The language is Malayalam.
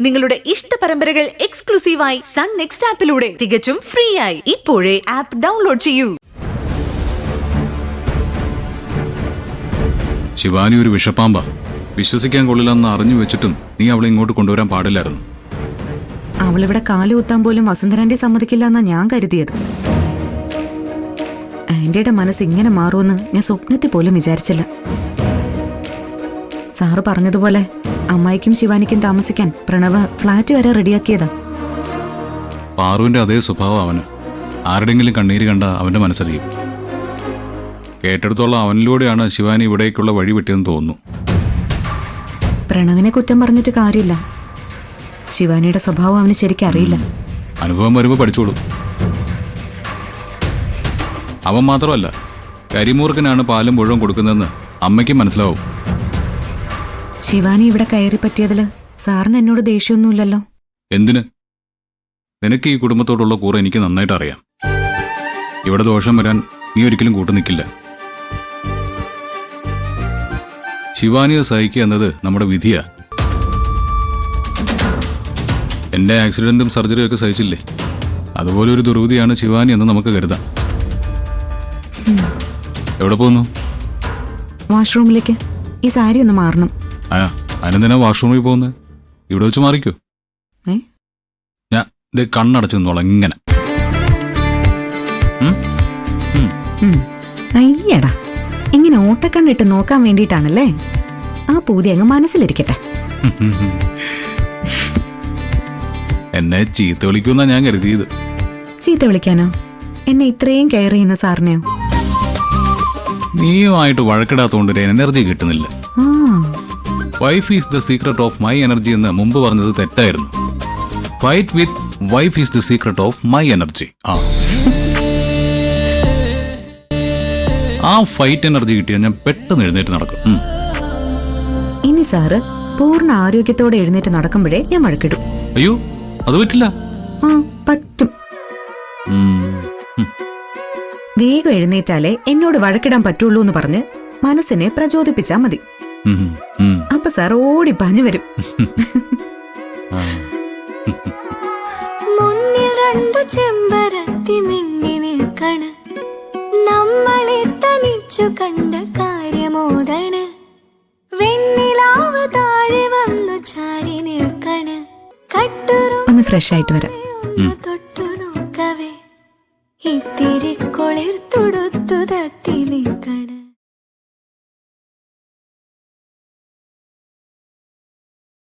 നിങ്ങളുടെ ഇഷ്ട പരമ്പരകൾ എക്സ്ക്ലൂസീവായി സൺ നെക്സ്റ്റ് ആപ്പിലൂടെ തികച്ചും ഫ്രീ ആയി ഇപ്പോഴേ ആപ്പ് ഡൗൺലോഡ് ചെയ്യൂ. ശിവാനി ഒരു വിഷപ്പാമ്പ, വിശ്വസിക്കാൻ കൊള്ളില്ലെന്ന് അറിഞ്ഞു വെച്ചിട്ടും നീ അവളെ ഇങ്ങോട്ട് കൊണ്ടുവരാൻ പാടില്ലായിരുന്നു. അവളിവിടെ കാലുകുത്താൻ പോലും വസുന്ധരാന്റെ സമ്മതിക്കില്ല എന്നാ ഞാൻ കരുതിയത്. ആന്റിയുടെ മനസ്സ് ഇങ്ങനെ മാറുമെന്ന് ഞാൻ സ്വപ്നത്തിൽ പോലും വിചാരിച്ചില്ല. സാറ് പറഞ്ഞതുപോലെ അമ്മായിക്കും ശിവാനിക്കും താമസിക്കാൻ പ്രണവ് ഫ്ലാറ്റ് വരെ റെഡിയാക്കിയതാ. പാറുവിന്റെ അതേ സ്വഭാവം അവന്. ആരുടെങ്കിലും കണ്ണീര് കണ്ട അവന്റെ മനസ്സറിയും. കേട്ടെടുത്തോളം അവനിലൂടെയാണ് ശിവാനി ഇവിടേക്കുള്ള വഴി വെട്ടിയെന്ന് തോന്നുന്നു. പ്രണവിനെ കുറ്റം പറഞ്ഞിട്ട് കാര്യമില്ല. ശിവാനിയുടെ സ്വഭാവം അവന് ശരിക്കും അറിയില്ല. അനുഭവം വരുമ്പോൾ പഠിച്ചോളൂ. അവൻ മാത്രമല്ല, കരിമൂർഖനാണ് പാലും മുഴുവൻ കൊടുക്കുന്നതെന്ന് അമ്മയ്ക്കും മനസ്സിലാവും. ശിവാനി ഇവിടെ കയറി പറ്റിയതില് സാറിന് എന്നോട് ദേഷ്യമൊന്നുമില്ലല്ലോ? എന്തിന്? നിനക്ക് ഈ കുടുംബത്തോടുള്ള കൂറ് എനിക്ക് നന്നായിട്ട് അറിയാം. ഇവിടെ ദോഷം വരാൻ നീ ഒരിക്കലും കൂട്ടു നിൽക്കില്ല. ശിവാനിയെ സഹിക്കുക എന്നത് നമ്മുടെ വിധിയാ. എൻ്റെ ആക്സിഡന്റും സർജറിയും ഒക്കെ സഹിച്ചില്ലേ, അതുപോലെ ഒരു ദുർവിധിയാണ് ശിവാനി എന്ന് നമുക്ക് കരുതാം. എവിടെ പോകുന്നു? വാഷ്റൂമിലേക്ക്. ഈ സാരി ഒന്ന് മാറണം. അതിനെന്തിനാ വാഷ്റൂമിൽ പോകുന്നത്? ഇവിടെ വെച്ച് മാറിക്കോ. ഞാൻ ഇത് കണ്ണടച്ച് നിന്നോളാം ഇങ്ങനെ. അയ്യടാ, ഇങ്ങനെ ഓട്ടക്കണ്ണിട്ട് നോക്കാൻ വേണ്ടിയിട്ടാണല്ലേ? ആ പൂതി അങ്ങ് മനസ്സിലിരിക്കട്ടെ. എന്നെ ചീത്ത വിളിക്കുമെന്നാ ഞാൻ കരുതിയത്. ചീത്ത വിളിക്കാനോ? എന്നെ ഇത്രയും കെയർ ചെയ്യുന്ന സാറിനെയോ? നീയുമായിട്ട് വഴക്കിടാത്തോണ്ട് എനർജി കിട്ടുന്നില്ല. Wife is the secret of my energy എന്ന് മുമ്പ് പറഞ്ഞത് തെറ്റായിരുന്നു. Fight with wife is the secret of my energy. ആ ഫൈറ്റ് എനർജി കിട്ടിയാൽ ഞാൻ പെട്ടെന്ന് എഴുന്നേറ്റ് നടക്കും. ഇനി സാറ് പൂർണ്ണ ആരോഗ്യത്തോടെ എഴുന്നേറ്റ് നടക്കുമ്പോഴേ ഞാൻ വഴക്കിടും. അയ്യോ, അത് പറ്റില്ല. പറ്റും. വേഗം എഴുന്നേറ്റാലേ എന്നോട് വഴക്കിടാൻ പറ്റുള്ളൂ എന്ന് പറഞ്ഞ് മനസ്സിനെ പ്രചോദിപ്പിച്ചാ മതി. അപ്പൊ സാർ ഓടി പാഞ്ഞു വരും. മുന്നിൽ രണ്ടു ചെമ്പരത്തി മിന്നി നിൽക്കണ്, നമ്മളെ തനിച്ചു കണ്ട കാര്യമോദണ്, വെണ്ണിലാവ് താഴെ വന്നു ചാരി നിൽക്കണ്, ഒന്ന് ഫ്രഷ് ആയിട്ട് വരാം. തൊട്ടു നോക്കവേ ഇത്തിരി കൊളിർ തൊടുത്തു